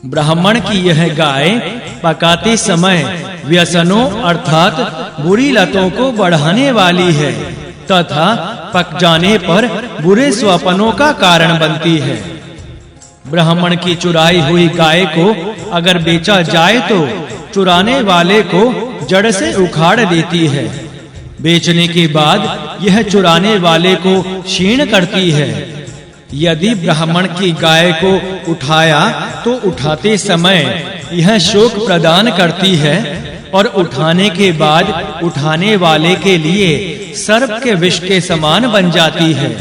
ब्राह्मण की यह गाय पकाते समय व्यसनों अर्थात बुरी लतों को बढ़ाने वाली है तथा पक जाने पर बुरे स्वप्नों का कारण बनती है। ब्राह्मण की चुराई हुई गाय को अगर बेचा जाए तो चुराने वाले को जड़ से उखाड़ देती है। बेचने के बाद यह चुराने वाले को क्षीण करती है। यदि ब्राह्मण की गाय को उठाया तो उठाते समय यह शोक प्रदान करती है और उठाने के बाद उठाने वाले के लिए सर्प के विष के समान बन जाती है।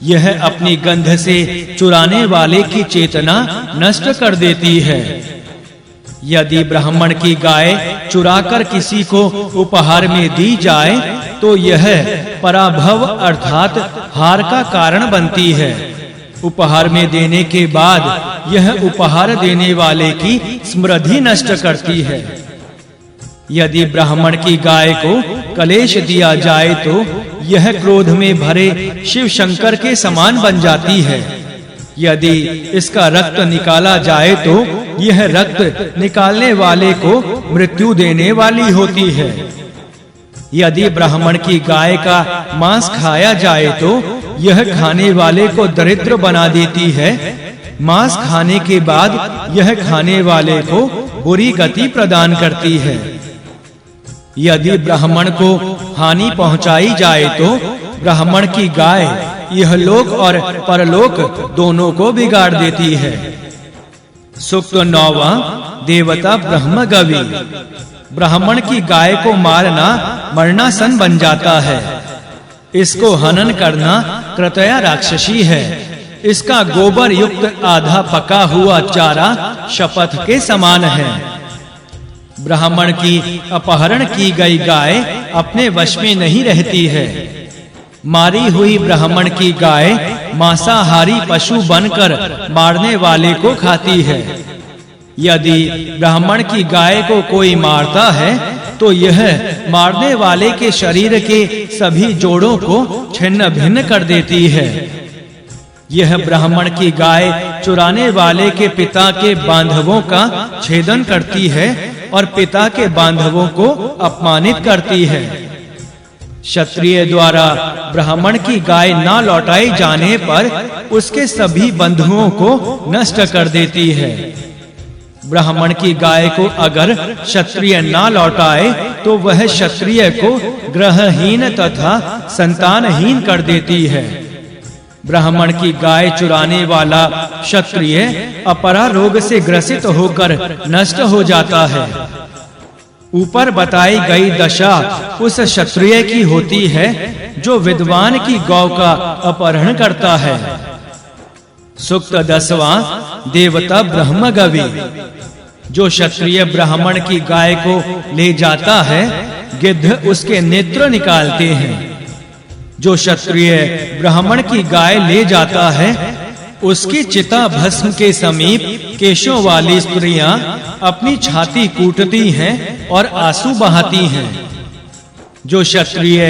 यह अपनी गंध से चुराने वाले की चेतना नष्ट कर देती है। यदि ब्राह्मण की गाय चुराकर किसी को उपहार में दी जाए तो यह पराभव अर्थात हार का कारण बनती है। उपहार में देने के बाद यह उपहार देने वाले की स्मृति नष्ट करती है। यदि ब्राह्मण की गाय को कलेश दिया जाए तो यह क्रोध में भरे शिव शंकर के समान बन जाती है। यदि इसका रक्त निकाला जाए तो यह रक्त निकालने वाले को मृत्यु देने वाली होती है। यदि ब्राह्मण की गाय का मांस खाया जाए तो यह खाने वाले को दरिद्र बना देती है। मांस खाने के बाद यह खाने वाले को बुरी गति प्रदान करती है। यदि ब्राह्मण को हानि पहुंचाई जाए तो ब्राह्मण की गाय यह लोक और परलोक दोनों को बिगाड़ देती है। सूक्त 9वां देवता ब्रह्म गवि। ब्राह्मण की गाय को मारना मरणासन बन जाता है। इसको हनन करना कृतया राक्षसी है। इसका गोबर युक्त आधा पका हुआ चारा शपथ के समान है। ब्राह्मण की अपहरण की गई गाय अपने वश में नहीं रहती है। मारी हुई ब्राह्मण की गाय मांसाहारी पशु बनकर मारने वाले को खाती है। यदि ब्राह्मण की गाय को कोई मारता है तो यह मारने वाले के शरीर के सभी जोड़ों को छिन्न भिन्न कर देती है। यह ब्राह्मण की गाय चुराने वाले के पिता के बांधवों का छेदन करती है और पिता के बांधवों को अपमानित करती है। क्षत्रिय द्वारा ब्राह्मण की गाय ना लौटाई जाने पर उसके सभी बंधुओं को नष्ट कर देती है। ब्राह्मण की गाय को अगर क्षत्रिय ना लौटाए तो वह क्षत्रिय को ग्रहहीन तथा संतानहीन कर देती है। ब्राह्मण की गाय चुराने वाला क्षत्रिय अपरा रोग से ग्रसित होकर नष्ट हो जाता है। ऊपर बताई गई दशा उस क्षत्रिय की होती है जो विद्वान की गौ का अपहरण करता है। सूक्त 10वां देवता ब्रह्म गवि। जो क्षत्रिय ब्राह्मण की गाय को ले जाता है गिद्ध उसके नेत्र निकालते हैं। जो क्षत्रिय ब्राह्मण की गाय ले जाता है उसकी चिता भस्म के समीप केशों वाली स्त्रियां अपनी छाती कूटती हैं और आंसू बहाती हैं। जो क्षत्रिय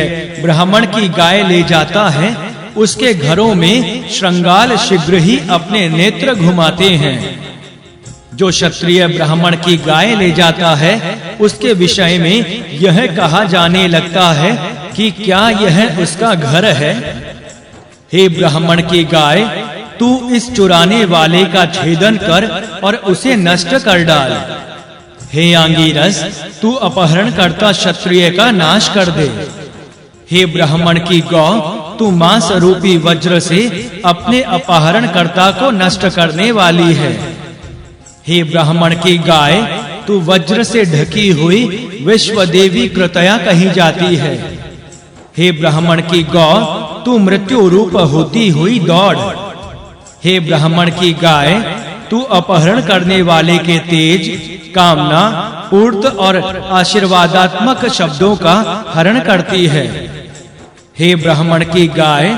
ब्राह्मण की गाय ले जाता है उसके घरों में श्रृंगाल शीघ्र ही अपने नेत्र घुमाते हैं। जो क्षत्रिय ब्राह्मण की गाय ले जाता है उसके विषय में यह कहा जाने लगता है कि क्या यह उसका घर है। हे ब्राह्मण की गाय तू इस चुराने वाले का छेदन कर और उसे नष्ट कर डाल। हे आंगिरस तू अपहरणकर्ता क्षत्रिय का नाश कर दे। हे ब्राह्मण की गौ तू मांस रूपी वज्र से अपने अपहरणकर्ता को नष्ट करने वाली है। हे ब्राह्मण की गाय तू वज्र से ढकी हुई विश्व देवी कृतया कही जाती है। हे ब्राह्मण की गौ तू मृत्यु रूप होती हुई दौड़। हे ब्राह्मण की गाय तू अपहरण करने वाले के तेज कामना पूर्त और आशीर्वादात्मक शब्दों का हरण करती है। हे ब्राह्मण की गाय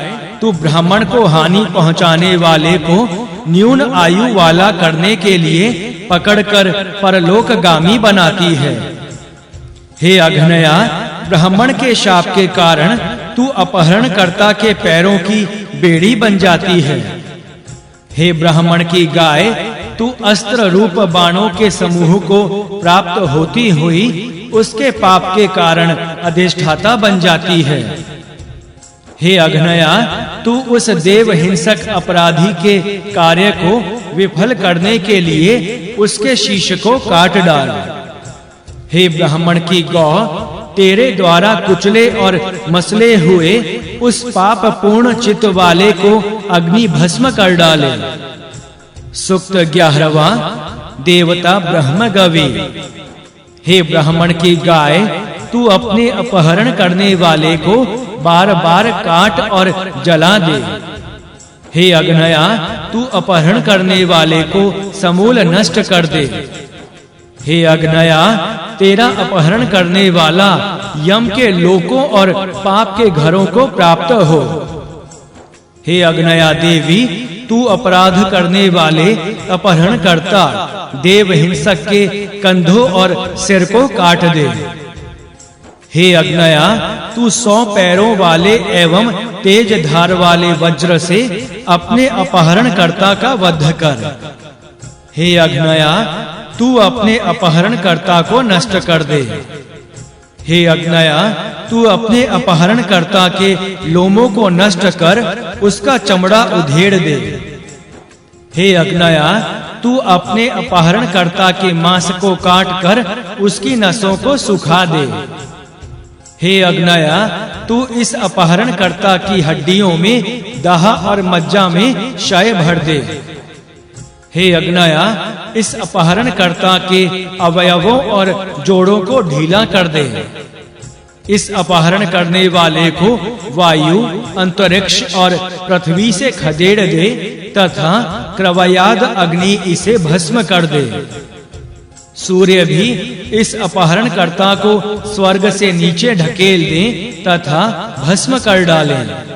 तू ब्राह्मण को हानि पहुंचाने वाले को न्यून आयु वाला करने के लिए पकड़कर परलोकगामी बनाती है। हे अघनया ब्राह्मण के शाप के कारण तू अपहरणकर्ता के पैरों की बेड़ी बन जाती है। हे ब्राह्मण की गाय तू अस्त्र रूप बाणों के समूह को प्राप्त होती हुई उसके पाप के कारण अधिष्ठाता बन जाती है। हे अघनया, तू उस देव हिंसक अपराधी के कार्य को विफल करने के लिए उसके शीश को काट डाल। हे ब्राह्मण की गौ, तेरे द्वारा कुचले और मसले हुए उस पाप पूर्ण चित्त वाले को अग्नि भस्म कर डाले। सूक्त 11वां देवता ब्रह्म गवी। हे ब्राह्मण की गाय, तू अपने अपहरण करने वाले को बार-बार काट और जला दे। हे अघनया, तू अपहरण करने वाले को समूल नष्ट कर दे। हे अघनया, तेरा अपहरण करने वाला यम के लोकों और पाप के घरों को प्राप्त हो। हे अघनया देवी, तू अपराध करने वाले अपहरणकर्ता देव हिंसक के कंधों और सिर को काट दे। हे अघनया, तू 100 पैरों वाले एवं तेज धार वाले वज्र से अपने अपहरणकर्ता का वध कर। हे अघनया, तू अपने अपहरणकर्ता को नष्ट कर दे। हे अघनया, तू अपने अपहरणकर्ता के लोमों को नष्ट कर उसका चमड़ा उधेड़ दे। हे अघनया, तू अपने अपहरणकर्ता के मांस को काट कर उसकी नसों को सुखा दे। हे अघनया, तू इस अपहरणकर्ता की हड्डियों में दाह और मज्जा में क्षय भर दे। हे अघनया, इस अपहरणकर्ता के अवयवों और जोड़ों को ढीला कर दे। इस अपहरण करने वाले को वायु, अंतरिक्ष और पृथ्वी से खदेड़ दे तथा क्रवयाद अग्नि इसे भस्म कर दे। सूर्य भी इस अपहरणकर्ता को स्वर्ग से नीचे ढकेल दे तथा भस्म कर डाले।